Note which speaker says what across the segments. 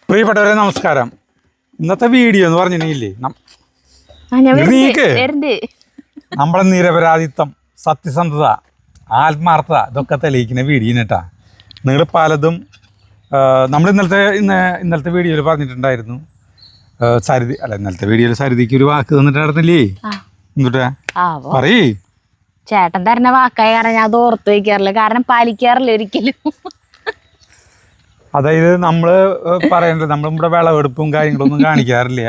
Speaker 1: പ്രിയപ്പെട്ടവരെ നമസ്കാരം. ഇന്നത്തെ വീഡിയോ എന്ന് പറഞ്ഞിട്ടുണ്ടെങ്കിലേ നമ്മളെ നിരപരാധിത്വം, സത്യസന്ധത, ആത്മാർത്ഥത ഇതൊക്കെ തെളിയിക്കുന്ന വീഡിയോ കേട്ടാ. നിങ്ങൾ പലതും നമ്മൾ ഇന്നലത്തെ വീഡിയോയിൽ പറഞ്ഞിട്ടുണ്ടായിരുന്നു. സരിതി അല്ല, ഇന്നലത്തെ വീഡിയോയിൽ സരിതിക്ക് ഒരു വാക്ക് തന്നിട്ടുണ്ടായിരുന്നില്ലേ? എന്നിട്ടാ പറയേ.
Speaker 2: ചേട്ടൻ തരുന്ന വാക്കായ കാരണം ഞാൻ അത് ഓർത്ത് വയ്ക്കാറില്ല, കാരണം പാലിക്കാറില്ല ഒരിക്കലും.
Speaker 1: അതായത് നമ്മൾ പറയേണ്ടത്, നമ്മളിവിടെ വിളവെടുപ്പും കാര്യങ്ങളൊന്നും കാണിക്കാറില്ല.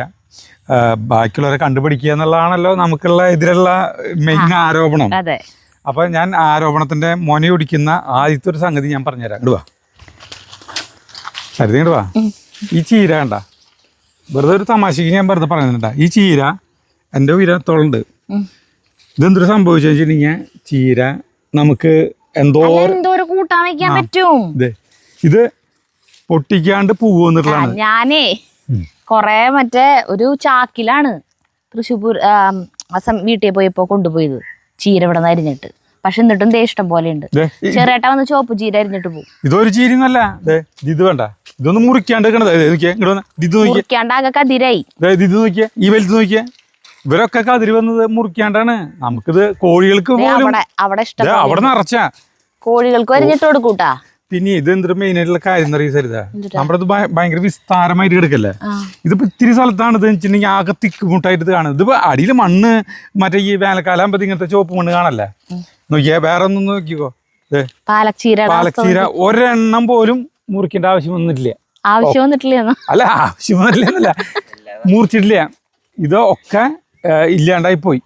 Speaker 1: ബാക്കിയുള്ളവരെ കണ്ടുപിടിക്കുക എന്നുള്ളതാണല്ലോ നമുക്കുള്ള എതിരുള്ള മെയിൻ ആരോപണം. അപ്പൊ ഞാൻ ആരോപണത്തിന്റെ മൊനയൊടിക്കുന്ന ആദ്യത്തെ ഒരു സംഗതി ഞാൻ പറഞ്ഞുതരാം. ഇടുവാ സരിത, ഇടുവാ. ഈ ചീര കണ്ട, വെറുതെ ഒരു തമാശക്ക് ഞാൻ വെറുതെ പറയുന്നുണ്ടാ. ഈ ചീര എൻ്റെ ഉയരത്തോളുണ്ട്. ഇതെന്തൊരു സംഭവിച്ചു വെച്ചിട്ടുണ്ടെങ്കിൽ, ചീര നമുക്ക് എന്തോ
Speaker 2: കൂട്ടാൻ വെക്കാൻ പറ്റും.
Speaker 1: ഇത് പൊട്ടിക്കാണ്ട് പോവുന്നിട്ടുള്ളതാണ്.
Speaker 2: ഞാനേ കൊറേ മറ്റേ ഒരു ചാക്കിലാണ് തൃശ്ശൂർ വീട്ടിൽ പോയപ്പോ കൊണ്ടുപോയത് ചീര ഇവിടെ നിന്ന് അരിഞ്ഞിട്ട്. പക്ഷെ എന്നിട്ടും ദേ ഇഷ്ടം പോലെ ഉണ്ട്. ചെറിയേട്ട വന്ന് ചോപ്പ് ചീര അരിഞ്ഞിട്ട് പോകും.
Speaker 1: ഇതൊരു ചീരന്നല്ല, ഇത് വേണ്ട, ഇതൊന്നും മുറിക്കാണ്ട്
Speaker 2: മുറിക്കാണ്ടാകെ കതിരായി.
Speaker 1: ഇത് നോക്കിയേ, ഈ വലുത് നോക്കിയേ. ഇവരൊക്കെ കതിര് വന്നത് മുറിക്കാണ്ടാണ്. നമുക്കിത് കോഴികൾക്ക് പോലും
Speaker 2: അവിടെ ഇഷ്ടം
Speaker 1: അവിടെ നിറച്ചാ
Speaker 2: കോഴികൾക്ക് അരിഞ്ഞിട്ട് കൊടുക്കൂട്ടാ.
Speaker 1: പിന്നെ ഇത് എന്തൊരു മെയിൻ ആയിട്ടുള്ള കാര്യം എന്ന് അറിയാം സരിത, നമ്മുടെ ഇത് ഭയങ്കര വിസ്താരമായിട്ട് കിടക്കല്ലേ. ഇതിപ്പോ ഇത്തിരി സ്ഥലത്താണ് ഇത് വെച്ചിട്ടുണ്ടെങ്കിൽ ആകെ തിക്കുമുട്ടായിട്ട് ഇത് കാണുന്നത്. ഇതിപ്പോ അടിയിൽ മണ്ണ് മറ്റേ ഈ വേനൽക്കാലം ആകുമ്പോ ഇങ്ങനത്തെ ചുവപ്പ് മണ്ണ് കാണല്ലേ. നോക്കിയാ വേറെ ഒന്നും നോക്കിക്കോ, പാലക്ചീര ഒരെണ്ണം പോലും മുറിക്കേണ്ട ആവശ്യം വന്നിട്ടില്ല. അല്ല, ആവശ്യം വന്നിട്ടില്ല, മുറിച്ചിട്ടില്ല. ഇതൊക്കെ ഇല്ലാണ്ടായി പോയി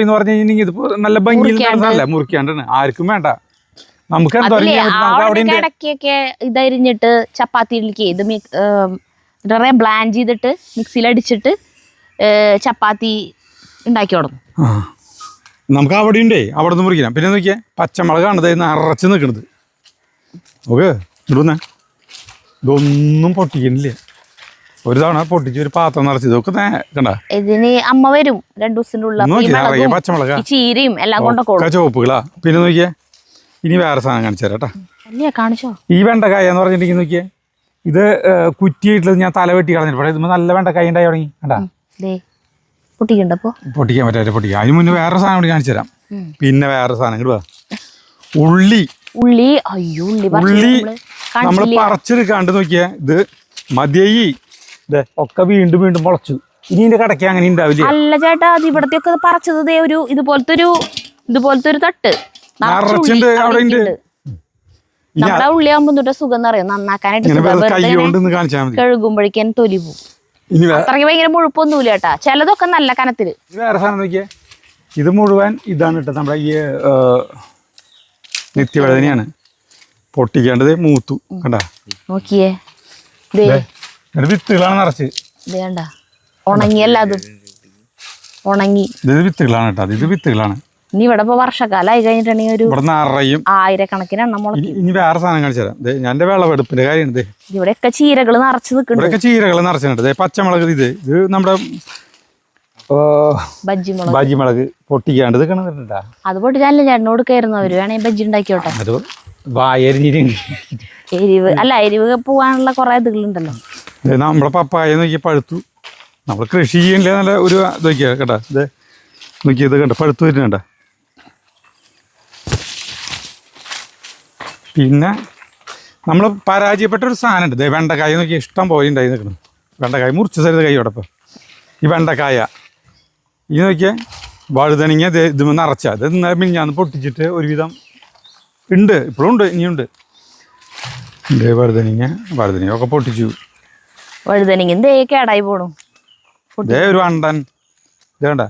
Speaker 1: എന്ന് പറഞ്ഞു കഴിഞ്ഞിട്ടുണ്ടെങ്കിൽ ഇതിപ്പോ നല്ല ഭംഗിയിൽ മുറിക്കാണ്ടാണ്. ആർക്കും വേണ്ട. നമുക്ക്
Speaker 2: ഇടയ്ക്കൊക്കെ ഇതരിഞ്ഞിട്ട് ചപ്പാത്തിയിലേക്ക് ഇത് ബ്ലാൻഡ് ചെയ്തിട്ട് മിക്സിയിൽ അടിച്ചിട്ട് ചപ്പാത്തി ഉണ്ടാക്കി കൊടുക്കും.
Speaker 1: നമുക്ക് അവിടെ ഉണ്ടേ, അവിടെ നിന്ന് മുറിക്കാം. പിന്നെ നോക്കിയാൽ പച്ചമുളകാണ് നിറച്ച് നിൽക്കണത്. ഓക്കെ, ഇടുന്നേ, ഇതൊന്നും പൊട്ടിക്കുന്നില്ല. ഒരു തവണ പൊട്ടിച്ച് ഒരു പാത്രം നിറച്ച് ഇതൊക്കെ കണ്ട.
Speaker 2: ഇതിന് അമ്മ വരും 2 ദിവസത്തിന്റെ ഉള്ളിൽ.
Speaker 1: പച്ചമുളക്
Speaker 2: ചീരയും എല്ലാം കൊണ്ടൊക്കെ
Speaker 1: ചുവപ്പുകളാ. പിന്നെ നോക്കിയേ, ഇനി വേറെ സാധനം കാണിച്ചു തരാം കേട്ടാ.
Speaker 2: കാണിച്ചോ.
Speaker 1: ഈ വെണ്ടക്കായ എന്ന് പറഞ്ഞിട്ടുണ്ടെങ്കിൽ നോക്കിയേ, ഇത് കുറ്റിയായിട്ടുള്ളത് ഞാൻ തല വെട്ടി കളഞ്ഞിട്ട്. പക്ഷേ ഇത് നല്ല വെണ്ടക്കായ ഉണ്ടായി തുടങ്ങി കണ്ടാ. പൊട്ടിക്കാൻ പറ്റാതെ പൊട്ടിക്കാം. അതിന് മുന്നേ വേറെ സാധനം കൂടി കാണിച്ചു തരാം. പിന്നെ വേറെ സാധനം ഇടുക, ഉള്ളി നമ്മൾ പറിച്ചെടുക്കാണ്ട് നോക്കിയാ ഇത് മതിയായി. ഒക്കെ വീണ്ടും വീണ്ടും മുളച്ചു. ഇനി ഇതിന്റെ കടയ്ക്ക് അങ്ങനെ ഉണ്ടാവില്ല.
Speaker 2: അല്ല ചേട്ടാ, അത് ഇവിടത്തെ ഒക്കെ പറിച്ചത് ഒരു ഇതുപോലത്തെ ഒരു തട്ട്
Speaker 1: നിറച്ചുണ്ട് അവിടെ ഉണ്ട്.
Speaker 2: നമ്മുടെ ഉള്ളിയാകുമ്പോ സുഖം അറിയാം, നന്നാക്കാനായിട്ട് കഴുകുമ്പോഴേക്കും തൊലി പോകും. അത്രയ്ക്ക് ഭയങ്കര മുഴുപ്പൊന്നുമില്ല കേട്ടാ. ചിലതൊക്കെ നല്ല കനത്തില്.
Speaker 1: വേറെ സാധനം നോക്കിയേ, ഇത് മുഴുവൻ ഇതാണ് കേട്ടോ. നമ്മുടെ ഈ നിത്യവേദനയാണ്. പൊട്ടിക്കേണ്ടത് മൂത്തു കണ്ടാ.
Speaker 2: നോക്കിയേ,
Speaker 1: വിത്തുകളാണ് നിറച്ച്.
Speaker 2: ഉണങ്ങിയല്ല, അത് ഉണങ്ങി.
Speaker 1: ഇത് വിത്തുകളാണ് കേട്ടോ, ഇത് വിത്തുകളാണ്.
Speaker 2: ഇനി ഇവിടെ ഇപ്പൊ വർഷക്കാലമായി കഴിഞ്ഞിട്ടുണ്ടെങ്കിൽ ഒരു ആയിരക്കണക്കിന് എണ്ണം മുളയ്ക്കും.
Speaker 1: ഇനി വേറെ സാധനം കാണിച്ചു തരാം. ഞാൻ വിളവെടുപ്പിന്റെ കാര്യം.
Speaker 2: ഇവിടെയൊക്കെ ചീരകൾ നിറച്ച് നിൽക്കുന്നുണ്ട്.
Speaker 1: ചീരകൾ നിറച്ചിട്ടുണ്ട്. പച്ചമുളക്, ഇത് നമ്മുടെ ബജ്ജിമുളക് പൊട്ടിക്കാണ്ട് നിൽക്കണ.
Speaker 2: അത് പൊട്ടിച്ചാലും ചേട്ടനോട് കയറുന്നു. അവര് വേണമെങ്കിൽ ബജ്ജി ഉണ്ടാക്കിയോട്ടെ. എരിവ് അല്ല, എരിവ് പോവാനുള്ള കുറെ ഇതുകളുണ്ടല്ലോ.
Speaker 1: നമ്മളെ പപ്പായ നോക്കിയ പഴുത്തു. നമ്മൾ കൃഷി ചെയ്യണില്ല, നല്ല ഒരു ഇതൊക്കെയാ കേട്ടാ. ഇത് നോക്കിയ ഇത് കണ്ട, പഴുത്തു വരുന്നുണ്ട. പിന്നെ നമ്മൾ പരാജയപ്പെട്ട ഒരു സാധനം ഉണ്ട്. വെണ്ടക്കായ നോക്കിയാൽ ഇഷ്ടം പോലെ ഉണ്ടായി നിൽക്കണം. വെണ്ടക്കായ മുറിച്ച സരിത കൈയോടൊപ്പം. ഈ വെണ്ടക്കായ ഈ നോക്കിയാൽ വഴുതനങ്ങ ഇത് നിറച്ച ഇത് മിനിഞ്ഞാന്ന് പൊട്ടിച്ചിട്ട് ഒരുവിധം ഉണ്ട്, ഇപ്പോഴും ഉണ്ട്, ഇനിയുണ്ട്. വഴുതനങ്ങയൊക്കെ പൊട്ടിച്ചു.
Speaker 2: കേടായി പോണു.
Speaker 1: ഒരു അണ്ടൻ ഇത് കണ്ട,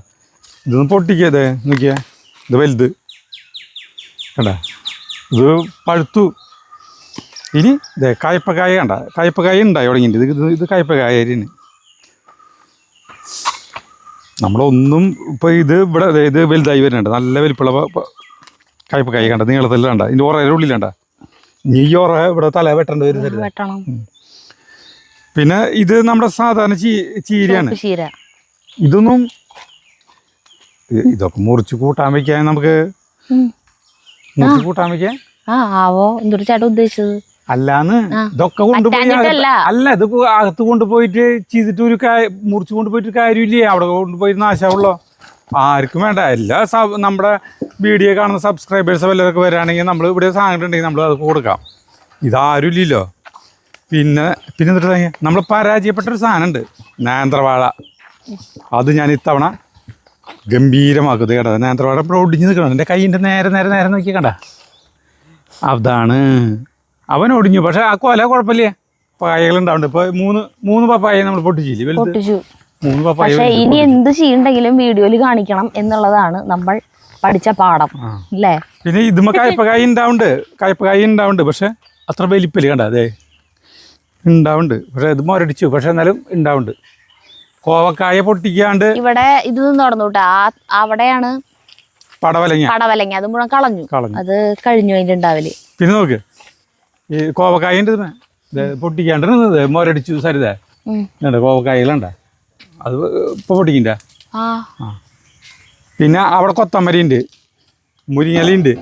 Speaker 1: ഇതൊന്നും പൊട്ടിക്കത് നോക്കിയേ. ഇത് വലുത് കണ്ട, ഇത് പഴുത്തു. ഇനി ഇതേ കായ്പക്കായ കണ്ട, കായ്പക്കായ ഉണ്ടായി തുടങ്ങിയിട്ട്. ഇത് കായ്പക്കായന് നമ്മളൊന്നും ഇപ്പൊ ഇത് ഇവിടെ ഇത് വലുതായി വരുന്നുണ്ട്. നല്ല വലിപ്പുള്ള കായ്പക്കായ കണ്ട, നീളത്തിൽ കണ്ട. ഇതിന്റെ ഓറയുടെ ഉള്ളിൽ കണ്ട. ഈ ഓറ ഇവിടെ തല വെട്ടേണ്ടി വരും. പിന്നെ ഇത് നമ്മുടെ സാധാരണ ചീരയാണ്. ഇതൊന്നും ഇതൊക്കെ മുറിച്ച് കൂട്ടാൻ വെക്കാൻ നമുക്ക്. മുറിച്ച് കൂട്ടാൻ വെക്കാൻ
Speaker 2: എന്തൊരു ചേട്ടൻ ഉദ്ദേശിച്ചത്
Speaker 1: അല്ലാന്ന് ഇതൊക്കെ കൊണ്ടുപോയി
Speaker 2: പറ്റാഞ്ഞിട്ടല്ല.
Speaker 1: അല്ല ഇത് അകത്ത് കൊണ്ടുപോയിട്ട് ചെയ്തിട്ട് ഒരു മുറിച്ച് കൊണ്ടുപോയിട്ട് കാര്യമില്ലേ, അവിടെ കൊണ്ടുപോയി നാശമുള്ളോ, ആർക്കും വേണ്ട. എല്ലാ നമ്മുടെ വീഡിയോ കാണുന്ന സബ്സ്ക്രൈബേഴ്സ് വല്ലതൊക്കെ വരികയാണെങ്കിൽ നമ്മൾ ഇവിടെ സാധനം ഉണ്ടെങ്കിൽ നമ്മൾ അത് കൊടുക്കാം. ഇതാരും ഇല്ലല്ലോ. പിന്നെ എന്നിട്ട് നമ്മൾ പരാജയപ്പെട്ടൊരു സാധനമുണ്ട്, നേന്ത്രവാഴ. അത് ഞാൻ ഇത്തവണ ഗംഭീരമാക്കുന്നത് കേട്ടോ. നേന്ത്രവാഴ ഇപ്പോൾ ഒടിഞ്ഞ് നിൽക്കണം. എൻ്റെ കൈയിൻ്റെ നേരെ നേരെ നേരെ നോക്കി കണ്ട, അതാണ് അവൻ ഒടിഞ്ഞു. പക്ഷെ ആ കൊല കുഴപ്പമില്ല, പായകളുണ്ടാവുന്നുണ്ട്. ഇപ്പോൾ മൂന്ന് പപ്പായ നമ്മൾ പൊട്ടിച്ചില്ലേ, വലുത് 3 പപ്പായ.
Speaker 2: പക്ഷെ ഇനി എന്ത് ചെയ്യണ്ടെങ്കിലും വീഡിയോയിൽ കാണിക്കണം എന്നുള്ളതാണ് നമ്മൾ പഠിച്ച പാഠം അല്ലേ.
Speaker 1: പിന്നെ ഇതുമ്മ കയ്പക്കായ ഉണ്ടാവുന്നുണ്ട്, പക്ഷെ അത്ര വലിപ്പല്ലേ കണ്ട, അതെ ഉണ്ടാവുന്നുണ്ട്. പക്ഷെ ഇത് മുരടിച്ചു, പക്ഷെ എന്നാലും ഉണ്ടാവുന്നുണ്ട്. കോവക്കായ പൊട്ടിക്കാണ്ട്
Speaker 2: ഇവിടെ ഇത് നടന്നു കേട്ടോ. അവിടെയാണ് പടവലങ്ങ, അത് മുഴുവൻ കളഞ്ഞു. അത് കഴിഞ്ഞു അതിന്റെ ഉണ്ടാവല്.
Speaker 1: പിന്നെ നോക്ക് ഈ കോവക്കായ പൊട്ടിക്കാണ്ട് മുരടിച്ചു. സരിത കോവക്കായകളുണ്ട, അത് ഇപ്പൊ പൊട്ടിക്കണ്ട. പിന്നെ അവിടെ കൊത്തമരി ഉണ്ട്, മുരിങ്ങലുണ്ട്,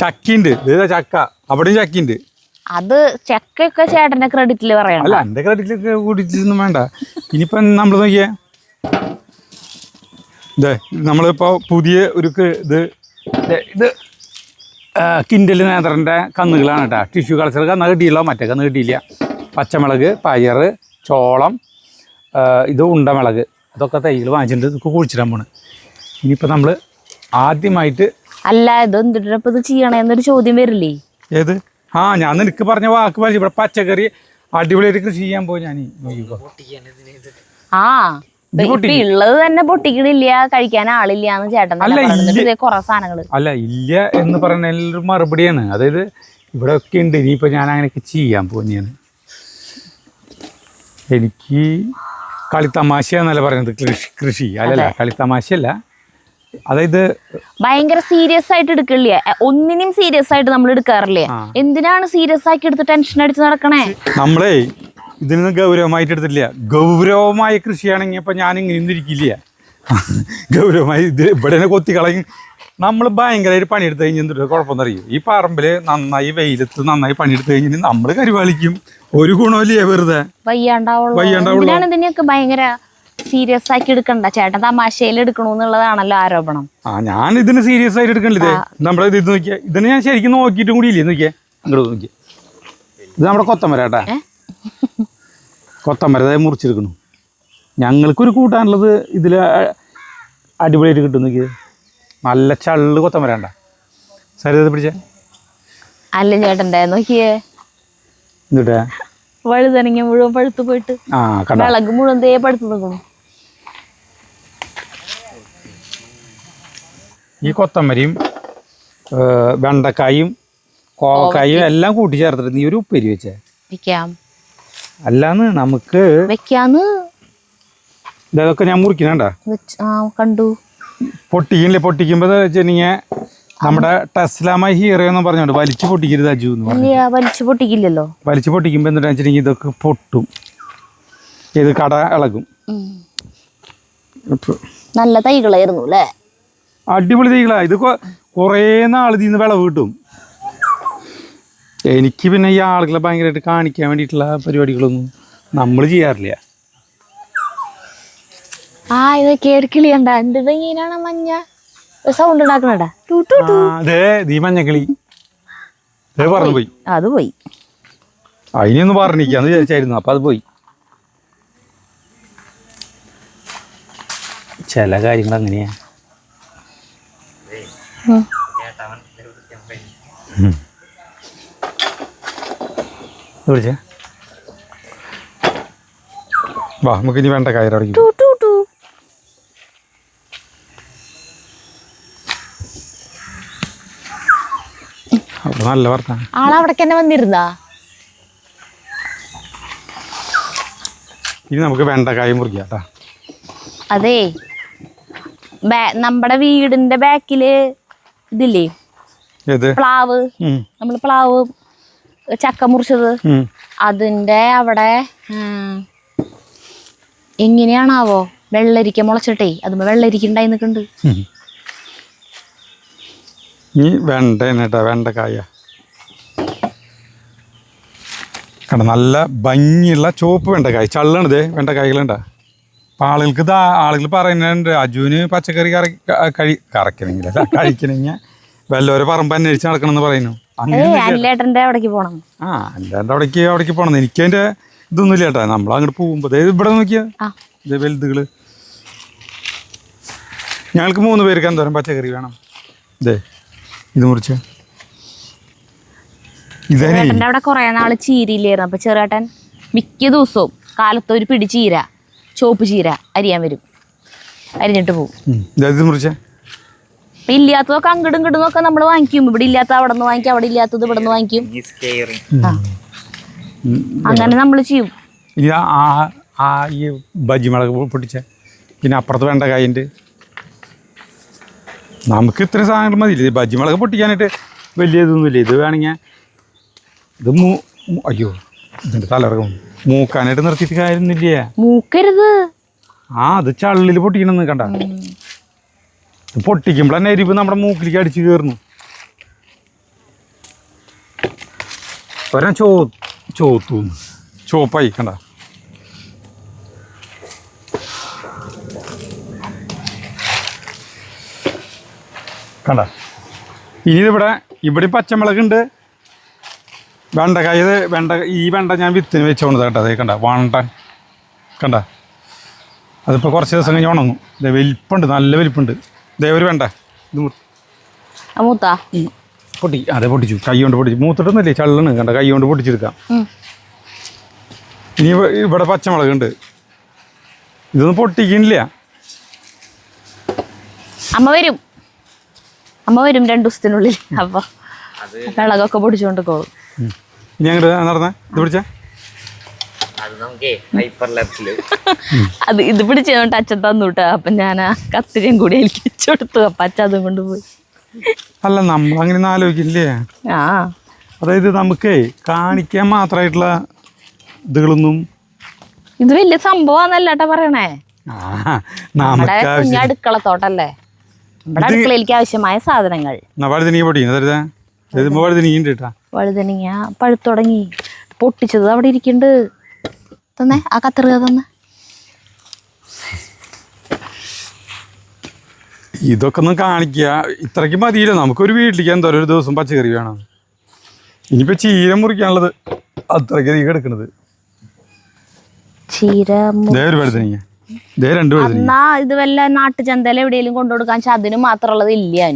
Speaker 1: ചക്കിണ്ട്. ചക്ക അവിടെയും ചക്കിണ്ട്.
Speaker 2: അത് ചക്കൊക്കെ ചേട്ടന്റെ ക്രെഡിറ്റില് പറയണം.
Speaker 1: അല്ല, എന്റെ ക്രെഡിറ്റിലൊക്കെ കൂടിയിട്ടൊന്നും വേണ്ട. ഇനിയിപ്പൊ നമ്മൾ നോക്കിയേ, നമ്മളിപ്പോ പുതിയ ഒരു ഇത് കിൻഡൽ നേന്ത്രൻ്റെ കന്നുകളാണ് കേട്ടോ. ടിഷ്യൂ കൾച്ചർ കന്ന് കിട്ടിയില്ല, മറ്റേ കന്ന് കിട്ടിയില്ല. പച്ചമുളക്, പയർ, ചോളം, ഇത് ഉണ്ടമുളക്, ഇതൊക്കെ തൈകൾ വാങ്ങിച്ചിട്ടുണ്ട്. ഇതൊക്കെ കുഴിച്ചിടാൻ പോണ്. ഇനിയിപ്പോൾ നമ്മൾ ആദ്യമായിട്ട്
Speaker 2: അല്ല ഇത് എന്തിട്ടിപ്പോ ഇത് ചെയ്യണേന്നൊരു ചോദ്യം വരില്ലേ?
Speaker 1: ഏത്? ഞാൻ നിനക്ക് പറഞ്ഞ വാക്ക് പറഞ്ഞു. ഇവിടെ പച്ചക്കറി അടിപൊളിയായിട്ട് കൃഷി ചെയ്യാൻ പോയി ഞാൻ.
Speaker 2: ഉള്ളത് തന്നെ പൊട്ടിക്കണില്ല, കഴിക്കാൻ ആളില്ലാന്ന് ചേട്ടൻ കൊറേ സാധനങ്ങള്.
Speaker 1: അല്ല ഇല്ല എന്ന് പറയുന്ന മറുപടിയാണ്. അതായത് ഇവിടെ ഒക്കെ ഉണ്ട്. ഇനിയിപ്പോൾ ഞാൻ അങ്ങനെയൊക്കെ ചെയ്യാൻ പോകുന്നതാണ്. എനിക്ക് കളിത്തമാശ എന്നല്ല പറയുന്നത്, കൃഷി അല്ലല്ല, കളിത്തമാശയല്ല. അതായത്
Speaker 2: ഭയങ്കര സീരിയസ് ആയിട്ട് എടുക്കില്ലേ, ഒന്നിനും സീരിയസ് ആയിട്ട് നമ്മൾ എടുക്കാറില്ലേ? എന്തിനാണ് സീരിയസ് ആക്കി എടുത്ത് ടെൻഷൻ അടിച്ച് നടക്കണേ?
Speaker 1: നമ്മളെ ഇതിനൊന്നും ഗൗരവമായിട്ട് എടുത്തിട്ടില്ല. ഗൗരവമായ കൃഷിയാണെങ്കിൽ ഇപ്പം ഞാൻ ഇങ്ങനെ ഇരിക്കില്ല. ഗൗരവമായി ഇത് ഇവിടെ കൊത്തി കളയും. നമ്മൾ ഭയങ്കരമായിട്ട് പണിയെടുത്ത് കഴിഞ്ഞിട്ട് കുഴപ്പമൊന്നും അറിയും. ഈ പറമ്പിൽ നന്നായി വെയിലത്ത് നന്നായി പണിയെടുത്ത് കഴിഞ്ഞിട്ട് നമ്മൾ കരുവാളിക്കും. ഒരു ഗുണമില്ലേ, വെറുതെ
Speaker 2: വയ്യാണ്ടാവുള്ളൂ. ഇതിനെയൊക്കെ ഭയങ്കര സീരിയസ് ആക്കി എടുക്കണ്ട ചേട്ടൻ, തമാശയിൽ എടുക്കണമെന്നുള്ളതാണല്ലോ ആരോപണം.
Speaker 1: ഞാൻ ഇതിന് സീരിയസ് ആയിട്ട് എടുക്കണില്ലേ? നമ്മുടെ ഇത് നോക്കിയാ, ഇതിന് ഞാൻ ശരിക്കും നോക്കിയിട്ടും കൂടി ഇല്ലേ. നോക്കിയാ അങ്ങോട്ട് നോക്കിയാ, ഇത് നമ്മുടെ കൊത്തമര കേട്ടാ. കൊത്തമര മുറിച്ചെടുക്കണു. ഞങ്ങൾക്കൊരു കൂട്ടാനുള്ളത് ഇതിൽ അടിപൊളിയായിട്ട് കിട്ടും. നോക്കിയത് നല്ല ചള്ള് കൊത്തമര വേണ്ട. സരിത പിടിച്ച
Speaker 2: അല്ല ചേട്ടൻ്റെ നോക്കിയേ,
Speaker 1: എന്നിട്ടാ
Speaker 2: വഴുതനങ്ങ മുഴുവൻ പഴുത്തു പോയിട്ട് വിളക് മുഴുവൻ പഴുത്തു നിൽക്കണു.
Speaker 1: ഈ കൊത്തമരിയും വെണ്ടക്കായും കോവക്കായും എല്ലാം കൂട്ടി ചേർത്തിട്ട് നീ ഒരു ഉപ്പേരി വെച്ചേ
Speaker 2: വെക്കാം.
Speaker 1: അല്ലാന്ന് നമുക്ക്
Speaker 2: വെക്കാന്ന്
Speaker 1: ഇതൊക്കെ ഞാൻ മുറിക്കണണ്ട
Speaker 2: കണ്ടു.
Speaker 1: പൊട്ടിക്കുമ്പോ വെച്ചിട്ടുണ്ടെങ്കിൽ നമ്മുടെ ടെസ്ല ഹീറോ എന്ന് പറഞ്ഞോണ്ട് വലിച്ചു പൊട്ടിക്കരുത് അജു എന്ന് പറഞ്ഞു.
Speaker 2: വലിച്ചു പൊട്ടിക്കില്ലല്ലോ. വലിച്ചു
Speaker 1: പൊട്ടിക്കുമ്പോ എന്താ വെച്ചിട്ടുണ്ടെങ്കിൽ ഇതൊക്കെ പൊട്ടും, ഇത് കട ഇളകും.
Speaker 2: നല്ല തൈകളായിരുന്നു അല്ലേ?
Speaker 1: അടിപൊളി തൈകളാ. ഇത് കുറേ നാൾ ഇതിന്ന് വിളവ് കിട്ടും. എനിക്ക് പിന്നെ ഈ ആളുകളെ ഭയങ്കരമായിട്ട് കാണിക്കാൻ വേണ്ടിയിട്ടുള്ള പരിപാടികളൊന്നും നമ്മൾ ചെയ്യാറില്ല.
Speaker 2: ഇത് കേൾക്കിളിയണ്ട എന്ത് ഇങ്ങനെയാണ് മഞ്ഞ സൗണ്ട് ഉണ്ടാക്കണടാ.
Speaker 1: അതെ മഞ്ഞക്കിളി പറഞ്ഞു പോയി.
Speaker 2: അത് പോയി.
Speaker 1: അതിനൊന്ന് പറഞ്ഞിരിക്കാന്ന് വിചാരിച്ചായിരുന്നു, അപ്പൊ അത് പോയി. ചില കാര്യങ്ങൾ അങ്ങനെയാ. വിളിച്ചേ വാ, നമുക്ക് ഇനി വേണ്ട കയറടക്കും. നല്ല വർത്താനം.
Speaker 2: ആളവിടേക്ക് തന്നെ വന്നിരുന്നാ.
Speaker 1: ഇനി നമുക്ക് വെണ്ടക്കായ മുറിക്കാട്ടാ.
Speaker 2: അതെ നമ്മുടെ വീടിന്റെ ബാക്കില് ഇതില്ലേ പ്ലാവ്, നമ്മള് പ്ലാവ് ചക്ക മുറിച്ചത്, അതിന്റെ അവിടെ എങ്ങനെയാണാവോ വെള്ളരിക്ക മുളച്ചിട്ടേ അതുമ്പോ വെള്ളരിക്ക ഉണ്ടായി നിൽക്കുന്നുണ്ട്.
Speaker 1: ഈ വെണ്ടേട്ടാ വെണ്ടക്കായ കണ്ട നല്ല ഭംഗിയുള്ള ചുവപ്പ് വെണ്ടക്കായ് ചള്ളണിത് വെണ്ടക്കായ്കളുണ്ട അപ്പം ആളുകൾ പറയുന്നുണ്ട് അജുവിന് പച്ചക്കറി കറക്കണമെങ്കിൽ കഴിക്കണമെങ്കിൽ വല്ലവരെ പറമ്പ് അന്വേഷിച്ച് നടക്കണമെന്ന് പറയുന്നു.
Speaker 2: അല്ലേട്ടൻ്റെ അവിടേക്ക് പോകണം.
Speaker 1: അല്ലാണ്ട് അവിടേക്ക് പോകണം. എനിക്കതിൻ്റെ ഇതൊന്നുമില്ല ചേട്ടാ. നമ്മൾ അങ്ങോട്ട് പോകുമ്പോൾ ഇവിടെ നോക്കിയാ ഇത് വലുതുകള്. ഞങ്ങൾക്ക് 3 പേർക്ക് എന്തോരം പച്ചക്കറി വേണം. ഇത് മുറിച്ച്
Speaker 2: ചേട്ടൻ്റെ അവിടെ കുറെ നാള് ചീരയില്ലായിരുന്നു. അപ്പൊ ചെറുേട്ടൻ മിക്ക ദിവസവും കാലത്ത് ഒരു പിടി ചീര, ചുവപ്പ് ചീര അരിയാൻ വരും. അരിഞ്ഞിട്ട് പോകും.
Speaker 1: ഇത് മുറിച്ച
Speaker 2: ഇല്ലാത്തതൊക്കെ അങ്ങോട്ടും ഇങ്ങോട്ടും ഒക്കെ നമ്മൾ വാങ്ങിക്കും. ഇവിടെ ഇല്ലാത്ത അവിടെ നിന്ന് വാങ്ങിക്കും, അവിടെ ഇല്ലാത്തത് ഇവിടെ നിന്ന് വാങ്ങിക്കും. അങ്ങനെ നമ്മൾ ചെയ്യും.
Speaker 1: ഇനി ഈ ബജി മുളക് പൊട്ടിച്ച പിന്നെ അപ്പുറത്ത് വെണ്ടക്കായുണ്ട്. നമുക്ക് ഇത്ര സാധനങ്ങൾ മതിയില്ല. ബജി മുളക് പൊട്ടിക്കാനായിട്ട് വലിയ ഇതൊന്നുമില്ല. ഇത് വേണമെങ്കിൽ ഇത് അയ്യോ ഇതിൻ്റെ തലയിറങ്ങും മൂക്കാനായിട്ട് നിർത്തിയിട്ട് കാര്യമൊന്നുമില്ല.
Speaker 2: മൂക്കരുത്.
Speaker 1: അത് ചള്ളിൽ പൊട്ടിക്കണമെന്ന് കണ്ട. പൊട്ടിക്കുമ്പോൾ തന്നെ അരിപ്പ് നമ്മുടെ മൂക്കിലേക്ക് അടിച്ച് കയറുന്നു. ഒരാ ചോപ്പായി കണ്ട. കണ്ട ഇനി ഇവിടെ പച്ചമുളകുണ്ട്, വെണ്ടക്കായ. ഈ വെണ്ട ഞാൻ വിത്തിന് വെച്ചോണ്ടത് കേട്ടോ. അതേ കണ്ട വണ്ടൻ കണ്ട. അതിപ്പോൾ കുറച്ച് ദിവസം കഴിഞ്ഞ് ഉണങ്ങും. ഇതേ വലിപ്പുണ്ട്, നല്ല വലിപ്പുണ്ട്. ഇതേ ഒരു വേണ്ട ഇത്
Speaker 2: മൂത്താ
Speaker 1: പൊട്ടി. അതെ പൊട്ടിച്ചു, കൈ കൊണ്ട് പൊട്ടിച്ചു. മൂത്തിട്ടൊന്നുമില്ലേ, ചള്ളണ് കണ്ട. കൈ കൊണ്ട് പൊട്ടിച്ചെടുക്കാം. ഇനി ഇവിടെ പച്ചമുളകുണ്ട്. ഇതൊന്നും പൊട്ടിക്കണില്ല.
Speaker 2: അമ്മ വരും 2 ദിവസത്തിനുള്ളിൽ. അപ്പൊ വിളകൊക്കെ പൊടിച്ചോണ്ട് പോകും.
Speaker 1: ഇനി അങ്ങോട്ട് നടന്ന ഇത് പിടിച്ച
Speaker 2: അത് ഇത് പിടിച്ചോണ്ട് അച്ഛൻ തന്നുട്ടാ. അപ്പൊ ഞാൻ ആ കത്തിരിയും കൂടി എനിക്ക് വെച്ചെടുത്തു. അപ്പൊ അച്ഛൻ അതും കൊണ്ടുപോയി.
Speaker 1: അല്ല നമ്മൾ അങ്ങനെ ആലോചിക്കില്ലേ. അതായത് നമുക്ക് കാണിക്കാൻ മാത്രമായിട്ടുള്ള ഇതുകളൊന്നും
Speaker 2: ഇത് വലിയ സംഭവമാണെന്നല്ലേട്ടാ പറയണേ. നമ്മുടെ കുഞ്ഞ അടുക്കളത്തോട്ടല്ലേ, നമ്മുടെ അടുക്കളയിലേക്ക് ആവശ്യമായ സാധനങ്ങൾ. വഴുതനങ്ങ പഴുത്തുടങ്ങി, പൊട്ടിച്ചത് അവിടെ ഇരിക്കുന്നുണ്ട്. തന്നെ ആ കത്തറുക തന്നെ.
Speaker 1: ഇതൊക്കെ ഒന്ന് കാണിക്കുക. ഇത്രയ്ക്ക് മതിയില്ല. നമുക്കൊരു വീട്ടിലേക്ക് എന്തോരം ഒരു ദിവസം പച്ചക്കറി വേണം. ഇനിയിപ്പോ ചീര മുറിക്കാനുള്ളത് അത്രയ്ക്ക് അധികം എടുക്കണത്.
Speaker 2: ചീര
Speaker 1: ഒരു വഴുതനങ്ങ,
Speaker 2: എന്നാ ഇത് വല്ല നാട്ടുചന്തല എവിടെയെങ്കിലും കൊണ്ടുകൊടുക്കാൻ. അതിന് മാത്രമുള്ളത് ഇല്ല.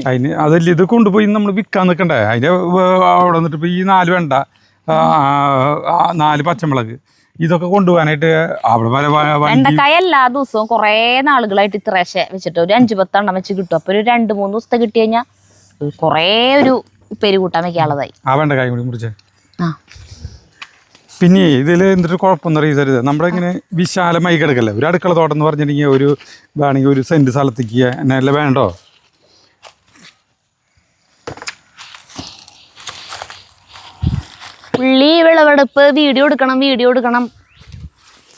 Speaker 1: അതല്ല ഇത് കൊണ്ടുപോയി നമ്മൾ വിൽക്കാൻ നിൽക്കണ്ടേ. അതിന്റെ അവിടെ വന്നിട്ട് ഇപ്പൊ ഈ 4 വെണ്ട, 4 പച്ചമുളക് ഇതൊക്കെ കൊണ്ടുപോകാനായിട്ട് അവിടെ
Speaker 2: വെണ്ടക്കായ എല്ലാ ദിവസവും കുറെ നാളുകളായിട്ട് ഇത്രേശ്ശെ വെച്ചിട്ട് ഒരു 5-10 എണ്ണം വെച്ച് കിട്ടും. അപ്പൊ ഒരു 2-3 ദിവസത്തെ കിട്ടി കഴിഞ്ഞാൽ കൊറേ ഒരു ഉപ്പേരി കൂട്ടാൻ വെക്കാനുള്ളതായി.
Speaker 1: ആ വെണ്ടക്കായ കൂടി മുറിച്ചേ. പിന്നെ ഇതിൽ എന്തൊരു കുഴപ്പമെന്ന് അറിയരുത്. നമ്മളിങ്ങനെ വിശാലമായി കിടക്കല്ലേ. ഒരു അടുക്കള തോട്ടം എന്ന് പറഞ്ഞിട്ടുണ്ടെങ്കിൽ ഒരു വേണമെങ്കിൽ 1 സെന്റ് സ്ഥലത്തേക്ക് എന്നല്ല വേണ്ടോ.
Speaker 2: ഉള്ളി വിളവെടുപ്പ് വീഡിയോ എടുക്കണം.